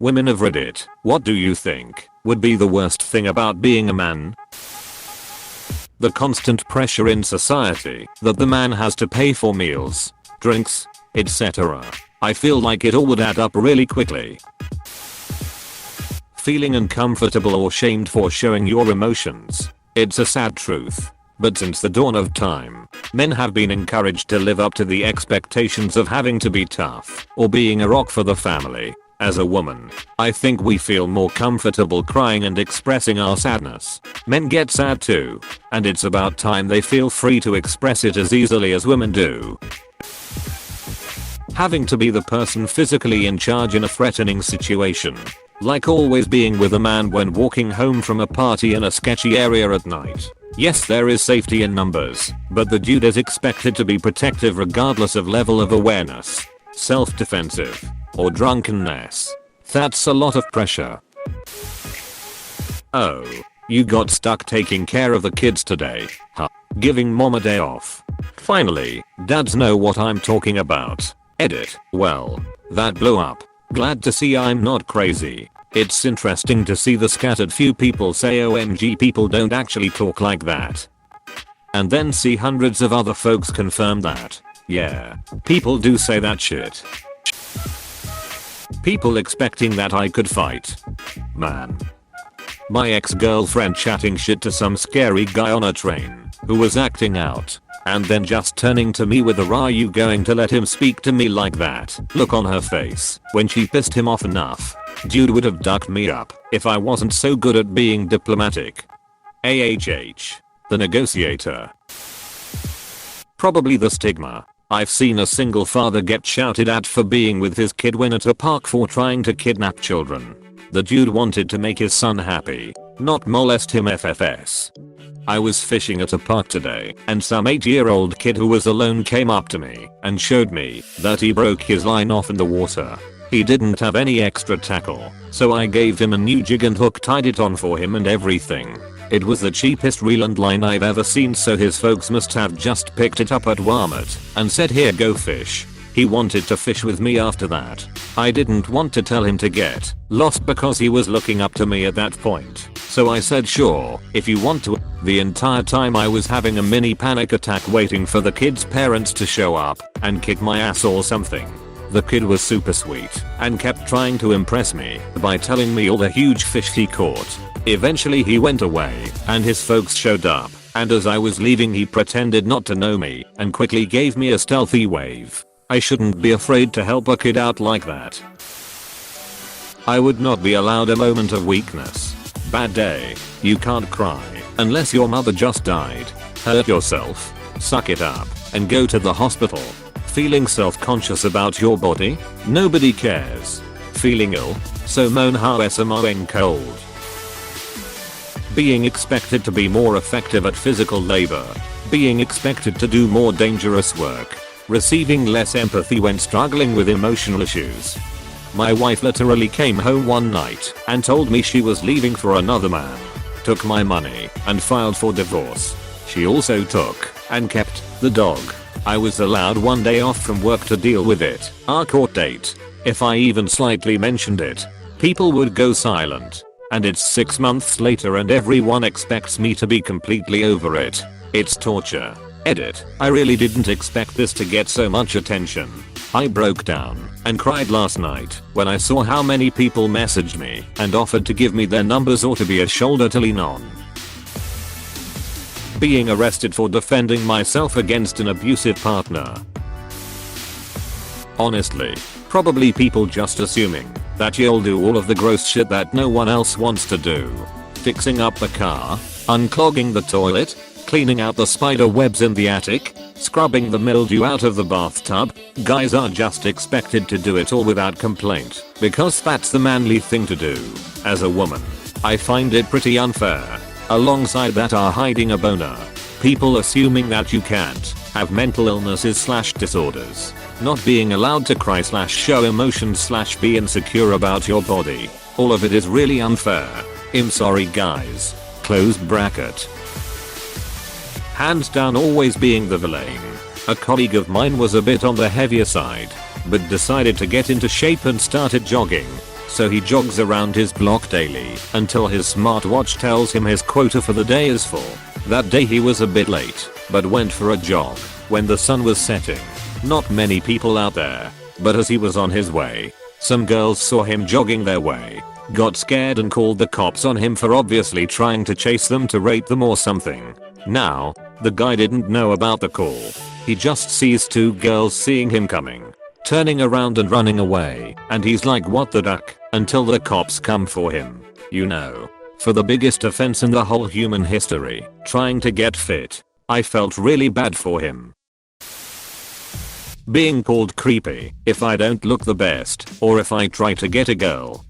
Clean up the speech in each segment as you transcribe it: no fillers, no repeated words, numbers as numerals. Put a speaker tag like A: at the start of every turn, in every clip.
A: Women of Reddit, what do you think would be the worst thing about being a man? The constant pressure in society that the man has to pay for meals, drinks, etc. I feel like it all would add up really quickly. Feeling uncomfortable or shamed for showing your emotions. It's a sad truth. But since the dawn of time, men have been encouraged to live up to the expectations of having to be tough or being a rock for the family. As a woman, I think we feel more comfortable crying and expressing our sadness. Men get sad too, and it's about time they feel free to express it as easily as women do. Having to be the person physically in charge in a threatening situation. Like always being with a man when walking home from a party in a sketchy area at night. Yes, there is safety in numbers, but the dude is expected to be protective regardless of level of awareness, self-defensive, or drunkenness. That's a lot of pressure. Oh, you got stuck taking care of the kids today, huh? Giving mom a day off. Finally, dads know what I'm talking about. Edit. Well, that blew up. Glad to see I'm not crazy. It's interesting to see the scattered few people say OMG people don't actually talk like that. And then see hundreds of other folks confirm that. Yeah, people do say that shit. People expecting that I could fight. Man. My ex-girlfriend chatting shit to some scary guy on a train who was acting out. And then just turning to me with a "Are you going to let him speak to me like that?" look on her face. When she pissed him off enough, dude would have ducked me up if I wasn't so good at being diplomatic. AHH. The negotiator. Probably the stigma. I've seen a single father get shouted at for being with his kid when at a park for trying to kidnap children. The dude wanted to make his son happy, not molest him FFS. I was fishing at a park today and some 8-year-old kid who was alone came up to me and showed me that he broke his line off in the water. He didn't have any extra tackle, so I gave him a new jig and hook, tied it on for him and everything. It was the cheapest reel and line I've ever seen, so his folks must have just picked it up at Walmart and said, "Here, go fish." He wanted to fish with me after that. I didn't want to tell him to get lost because he was looking up to me at that point. So I said, "Sure, if you want to." The entire time I was having a mini panic attack waiting for the kid's parents to show up and kick my ass or something. The kid was super sweet and kept trying to impress me by telling me all the huge fish he caught. Eventually he went away and his folks showed up, and as I was leaving he pretended not to know me and quickly gave me a stealthy wave. I shouldn't be afraid to help a kid out like that. I would not be allowed a moment of weakness. Bad day. You can't cry unless your mother just died. Hurt yourself. Suck it up and go to the hospital. Feeling self-conscious about your body? Nobody cares. Feeling ill? So moan how SMOing cold. Being expected to be more effective at physical labor. Being expected to do more dangerous work. Receiving less empathy when struggling with emotional issues. My wife literally came home one night and told me she was leaving for another man. Took my money and filed for divorce. She also took and kept the dog. I was allowed one day off from work to deal with it. Our court date. If I even slightly mentioned it, people would go silent. And it's 6 months later and everyone expects me to be completely over it. It's torture. Edit. I really didn't expect this to get so much attention. I broke down and cried last night when I saw how many people messaged me and offered to give me their numbers or to be a shoulder to lean on. Being arrested for defending myself against an abusive partner. Honestly, probably people just assuming that you'll do all of the gross shit that no one else wants to do. Fixing up the car, unclogging the toilet, cleaning out the spider webs in the attic, scrubbing the mildew out of the bathtub. Guys are just expected to do it all without complaint because that's the manly thing to do. As a woman, I find it pretty unfair. Alongside that are hiding a boner. People assuming that you can't have mental illnesses / disorders. Not being allowed to cry / show emotions / be insecure about your body. All of it is really unfair. I'm sorry guys. Close bracket. Hands down always being the villain. A colleague of mine was a bit on the heavier side, but decided to get into shape and started jogging. So he jogs around his block daily until his smartwatch tells him his quota for the day is full. That day he was a bit late, but went for a jog when the sun was setting. Not many people out there, but as he was on his way, some girls saw him jogging their way, got scared and called the cops on him for obviously trying to chase them to rape them or something. Now, the guy didn't know about the call. He just sees two girls seeing him coming, turning around and running away, and he's like, what the duck, until the cops come for him. You know, for the biggest offense in the whole human history, trying to get fit. I felt really bad for him. Being called creepy if I don't look the best or if I try to get a girl.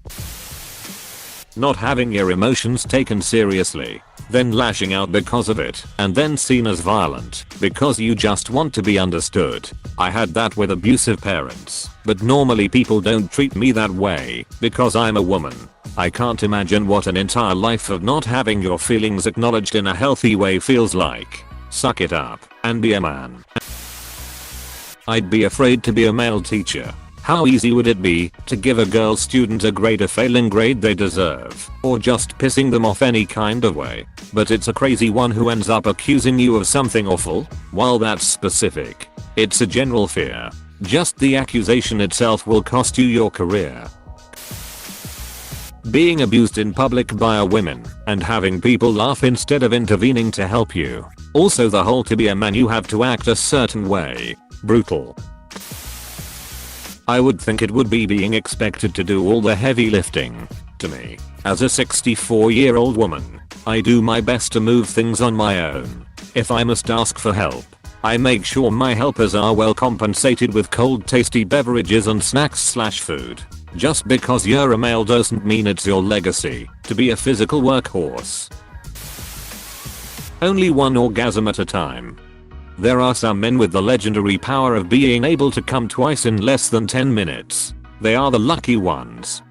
A: Not having your emotions taken seriously, then lashing out because of it, and then seen as violent because you just want to be understood. I had that with abusive parents, but normally people don't treat me that way because I'm a woman. I can't imagine what an entire life of not having your feelings acknowledged in a healthy way feels like. Suck it up and be a man. I'd be afraid to be a male teacher. How easy would it be to give a girl student a grade, a failing grade they deserve, or just pissing them off any kind of way? But it's a crazy one who ends up accusing you of something awful. While that's specific, it's a general fear. Just the accusation itself will cost you your career. Being abused in public by a woman and having people laugh instead of intervening to help you. Also the whole to be a man you have to act a certain way. Brutal. I would think it would be being expected to do all the heavy lifting. To me, as a 64-year-old woman, I do my best to move things on my own. If I must ask for help, I make sure my helpers are well compensated with cold tasty beverages and snacks/food. Just because you're a male doesn't mean it's your legacy to be a physical workhorse. Only one orgasm at a time. There are some men with the legendary power of being able to come twice in less than 10 minutes. They are the lucky ones.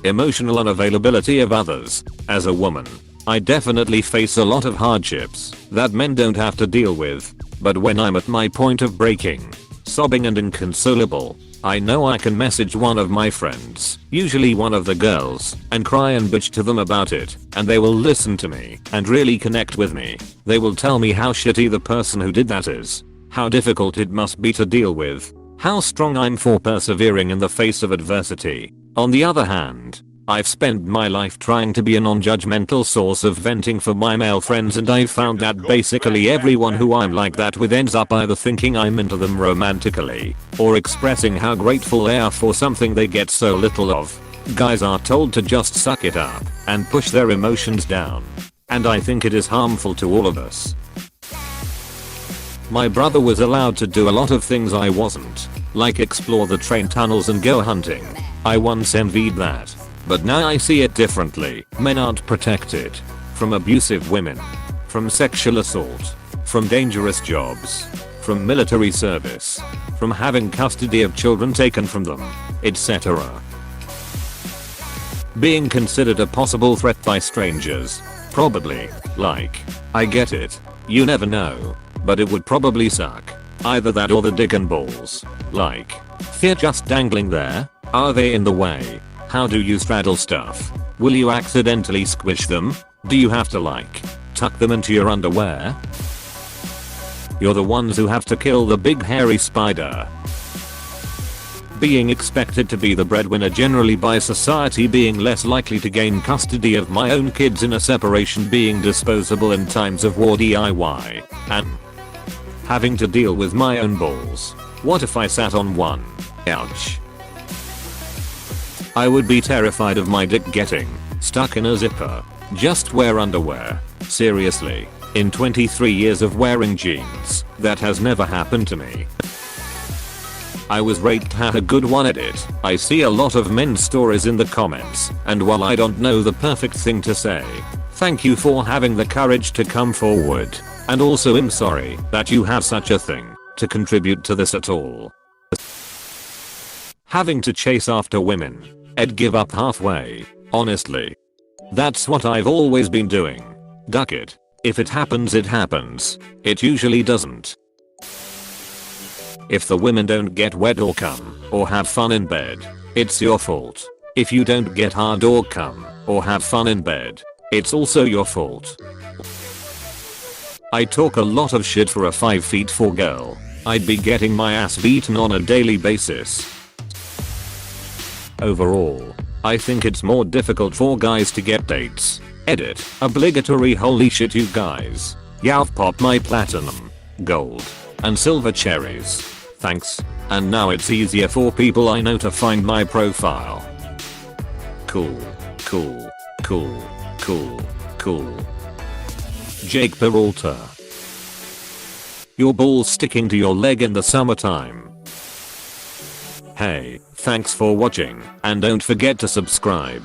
A: Emotional unavailability of others. As a woman, I definitely face a lot of hardships that men don't have to deal with. But when I'm at my point of breaking, sobbing and inconsolable, I know I can message one of my friends, usually one of the girls, and cry and bitch to them about it, and they will listen to me and really connect with me. They will tell me how shitty the person who did that is, how difficult it must be to deal with, how strong I'm for persevering in the face of adversity. On the other hand, I've spent my life trying to be a non-judgmental source of venting for my male friends, and I've found that basically everyone who I'm like that with ends up either thinking I'm into them romantically or expressing how grateful they are for something they get so little of. Guys are told to just suck it up and push their emotions down, and I think it is harmful to all of us. My brother was allowed to do a lot of things I wasn't, like explore the train tunnels and go hunting. I once envied that. But now I see it differently. Men aren't protected from abusive women, from sexual assault, from dangerous jobs, from military service, from having custody of children taken from them, etc. Being considered a possible threat by strangers. Probably. Like, I get it. You never know. But it would probably suck. Either that or the dick and balls. Like, they're just dangling there. Are they in the way? How do you straddle stuff? Will you accidentally squish them? Do you have to like tuck them into your underwear? You're the ones who have to kill the big hairy spider. Being expected to be the breadwinner generally by society, being less likely to gain custody of my own kids in a separation, being disposable in times of war DIY, and having to deal with my own balls. What if I sat on one? Ouch. I would be terrified of my dick getting stuck in a zipper. Just wear underwear. Seriously, in 23 years of wearing jeans, that has never happened to me. I was raped. A good one at it. I see a lot of men's stories in the comments, and while I don't know the perfect thing to say, thank you for having the courage to come forward. And also I'm sorry that you have such a thing to contribute to this at all. Having to chase after women. I'd give up halfway, honestly. That's what I've always been doing. Duck it. If it happens, it happens. It usually doesn't. If the women don't get wet or come, or have fun in bed, It's your fault. If you don't get hard or come, or have fun in bed, it's also your fault. I talk a lot of shit for a 5'4" girl. I'd be getting my ass beaten on a daily basis. Overall, I think it's more difficult for guys to get dates. Edit. Obligatory holy shit you guys. You've popped my platinum, gold, and silver cherries. Thanks. And now it's easier for people I know to find my profile. Cool. Cool. Cool. Cool. Cool. Jake Peralta. Your balls sticking to your leg in the summertime. Hey, thanks for watching, and don't forget to subscribe.